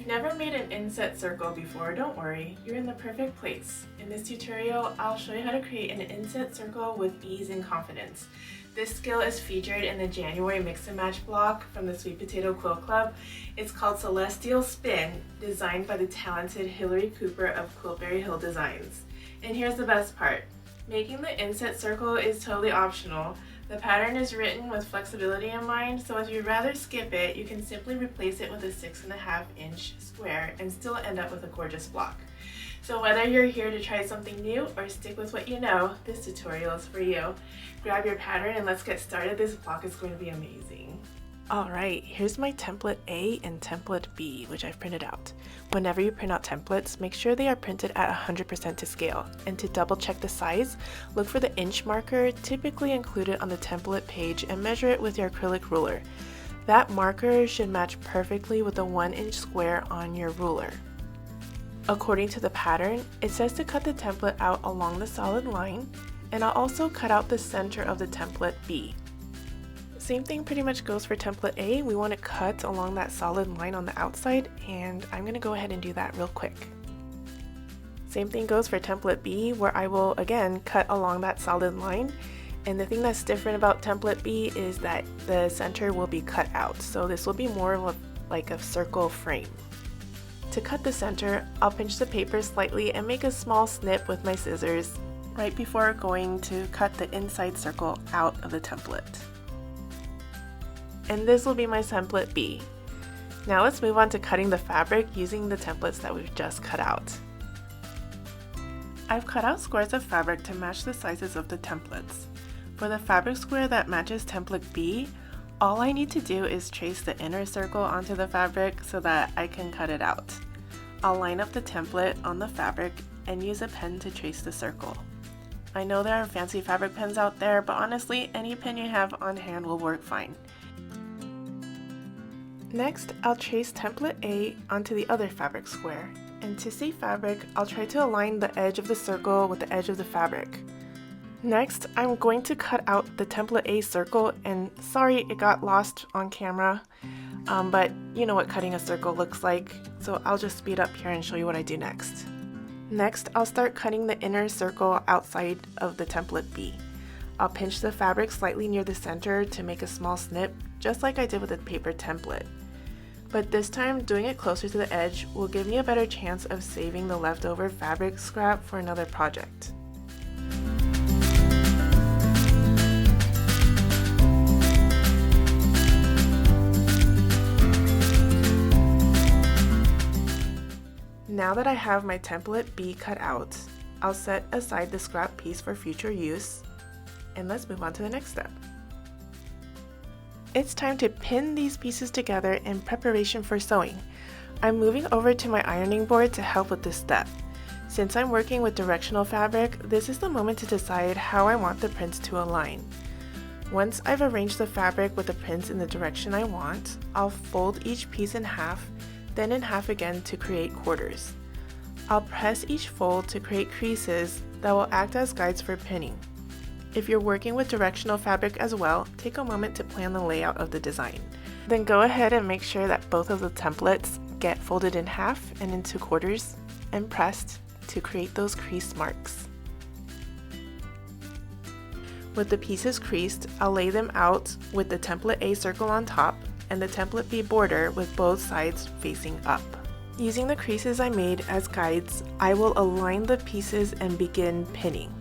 you've never made an inset circle before, don't worry, you're in the perfect place. In this tutorial, I'll show you how to create an inset circle with ease and confidence. This skill is featured in the January Mix and Match block from the Sweet Potato Quilt Club. It's called Celestial Spin, designed by the talented Hillary Cooper of Quiltberry Hill Designs. And here's the best part. Making the inset circle is totally optional. The pattern is written with flexibility in mind, so if you'd rather skip it, you can simply replace it with a 6.5-inch square and still end up with a gorgeous block. So whether you're here to try something new or stick with what you know, this tutorial is for you. Grab your pattern and let's get started. This block is going to be amazing. Alright, here's my template A and template B, which I've printed out. Whenever you print out templates, make sure they are printed at 100% to scale. And to double check the size, look for the inch marker typically included on the template page and measure it with your acrylic ruler. That marker should match perfectly with the 1-inch square on your ruler. According to the pattern, it says to cut the template out along the solid line, and I'll also cut out the center of the template B. Same thing pretty much goes for template A. We want to cut along that solid line on the outside, and I'm going to go ahead and do that real quick. Same thing goes for template B, where I will again cut along that solid line, and the thing that's different about template B is that the center will be cut out, so this will be more of like a circle frame. To cut the center, I'll pinch the paper slightly and make a small snip with my scissors right before going to cut the inside circle out of the template. And this will be my template B. Now let's move on to cutting the fabric using the templates that we've just cut out. I've cut out squares of fabric to match the sizes of the templates. For the fabric square that matches template B, all I need to do is trace the inner circle onto the fabric so that I can cut it out. I'll line up the template on the fabric and use a pen to trace the circle. I know there are fancy fabric pens out there, but honestly, any pen you have on hand will work fine. Next, I'll trace template A onto the other fabric square, and to save fabric, I'll try to align the edge of the circle with the edge of the fabric. Next, I'm going to cut out the template A circle, and sorry it got lost on camera, but you know what cutting a circle looks like, so I'll just speed up here and show you what I do next. Next, I'll start cutting the inner circle outside of the template B. I'll pinch the fabric slightly near the center to make a small snip, just like I did with the paper template. But this time, doing it closer to the edge will give me a better chance of saving the leftover fabric scrap for another project. Now that I have my template B cut out, I'll set aside the scrap piece for future use, and let's move on to the next step. It's time to pin these pieces together in preparation for sewing. I'm moving over to my ironing board to help with this step. Since I'm working with directional fabric, this is the moment to decide how I want the prints to align. Once I've arranged the fabric with the prints in the direction I want, I'll fold each piece in half, then in half again to create quarters. I'll press each fold to create creases that will act as guides for pinning. If you're working with directional fabric as well, take a moment to plan the layout of the design. Then go ahead and make sure that both of the templates get folded in half and into quarters and pressed to create those crease marks. With the pieces creased, I'll lay them out with the template A circle on top and the template B border with both sides facing up. Using the creases I made as guides, I will align the pieces and begin pinning.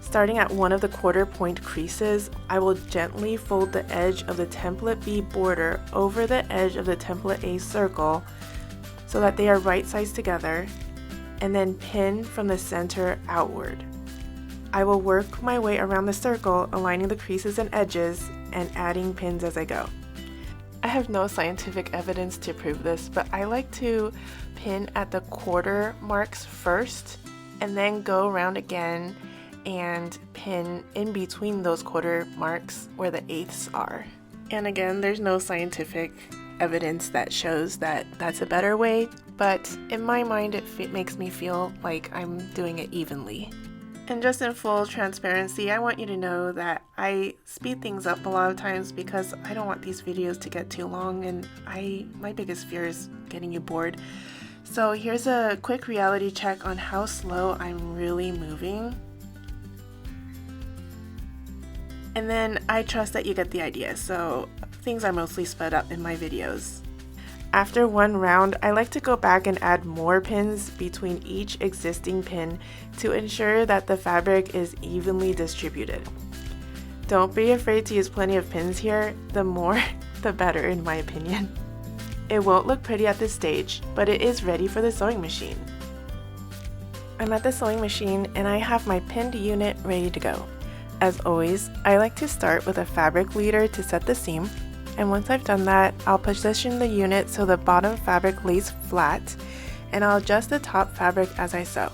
Starting at one of the quarter point creases, I will gently fold the edge of the template B border over the edge of the template A circle so that they are right sides together, and then pin from the center outward. I will work my way around the circle, aligning the creases and edges and adding pins as I go. I have no scientific evidence to prove this, but I like to pin at the quarter marks first and then go around again and pin in between those quarter marks where the eighths are. And again, there's no scientific evidence that shows that that's a better way, but in my mind it makes me feel like I'm doing it evenly. And just in full transparency, I want you to know that I speed things up a lot of times because I don't want these videos to get too long, and my biggest fear is getting you bored. So here's a quick reality check on how slow I'm really moving. And then I trust that you get the idea, so things are mostly sped up in my videos. After one round, I like to go back and add more pins between each existing pin to ensure that the fabric is evenly distributed. Don't be afraid to use plenty of pins here, the more the better in my opinion. It won't look pretty at this stage, but it is ready for the sewing machine. I'm at the sewing machine and I have my pinned unit ready to go. As always, I like to start with a fabric leader to set the seam. And once I've done that, I'll position the unit so the bottom fabric lays flat, and I'll adjust the top fabric as I sew.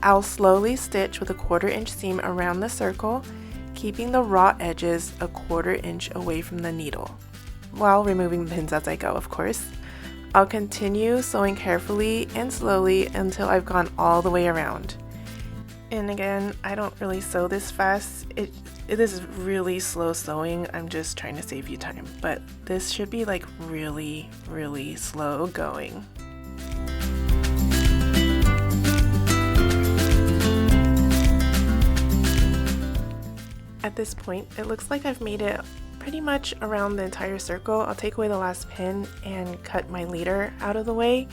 I'll slowly stitch with a 1/4 inch seam around the circle, keeping the raw edges a 1/4 inch away from the needle, while removing the pins as I go, of course. I'll continue sewing carefully and slowly until I've gone all the way around. And again, I don't really sew this fast. This is really slow sewing. I'm just trying to save you time, but this should be like really, really slow going. At this point, it looks like I've made it pretty much around the entire circle. I'll take away the last pin and cut my leader out of the way.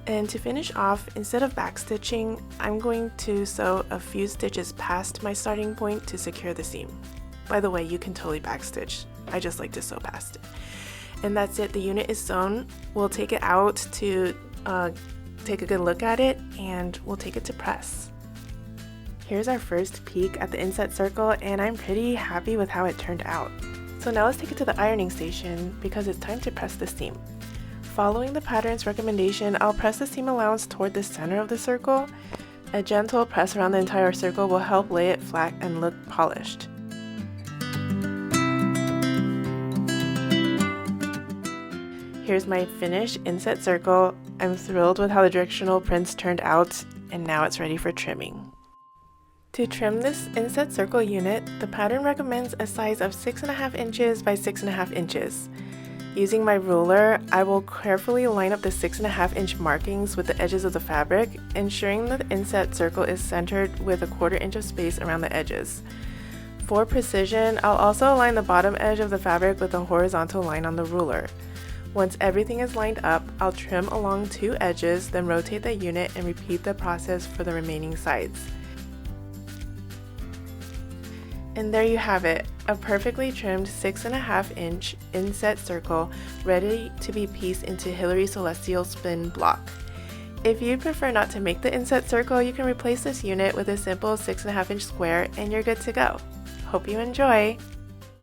And to finish off, instead of backstitching, I'm going to sew a few stitches past my starting point to secure the seam. By the way, you can totally backstitch. I just like to sew past it. And that's it, the unit is sewn. We'll take it out to take a good look at it, and we'll take it to press. Here's our first peek at the inset circle, and I'm pretty happy with how it turned out. So now let's take it to the ironing station because it's time to press the seam. Following the pattern's recommendation, I'll press the seam allowance toward the center of the circle. A gentle press around the entire circle will help lay it flat and look polished. Here's my finished inset circle. I'm thrilled with how the directional prints turned out, and now it's ready for trimming. To trim this inset circle unit, the pattern recommends a size of 6.5 inches by 6.5 inches. Using my ruler, I will carefully line up the 6.5 inch markings with the edges of the fabric, ensuring that the inset circle is centered with a 1/4 inch of space around the edges. For precision, I'll also align the bottom edge of the fabric with a horizontal line on the ruler. Once everything is lined up, I'll trim along 2 edges, then rotate the unit and repeat the process for the remaining sides. And there you have it, a perfectly trimmed 6.5 inch inset circle ready to be pieced into Hillary Celestial spin block. If you prefer not to make the inset circle, you can replace this unit with a simple 6.5 inch square and you're good to go. Hope you enjoy!